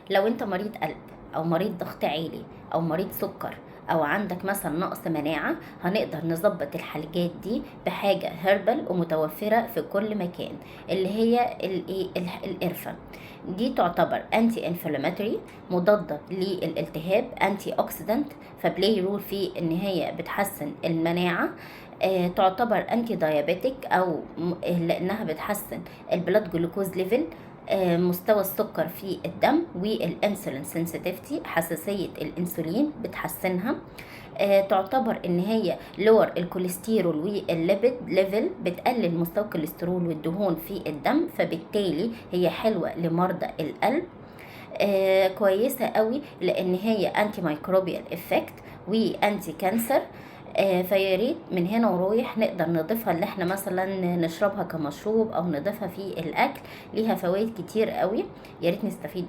لو انت مريض قلب او مريض ضغط عالي او مريض سكر او عندك مثلا نقص مناعة، هنقدر نظبط الحاجات دي بحاجة هربل ومتوفرة في كل مكان، اللي هي القرفة. دي تعتبر انتي انفلاماتوري، مضادة للالتهاب، انتي اوكسيدنت، فبلاي رول في ان هي بتحسن المناعة. تعتبر انتي دايابيتك او لانها بتحسن البلاد جلوكوز ليفل، مستوى السكر في الدم، والانسولين سنسيتيفيتي، حساسية الانسولين بتحسنها. تعتبر ان هي لور الكوليسترول والليبيد ليفل، بتقلل مستوى الكوليسترول والدهون في الدم، فبالتالي هي حلوة لمرضى القلب. كويسة قوي لان هي انتي مايكروبيال افكت وانتي كانسر. فياريت من هنا ورايح نقدر نضيفها، اللي احنا مثلا نشربها كمشروب او نضيفها في الاكل، ليها فوائد كتير قوي، ياريت نستفيد.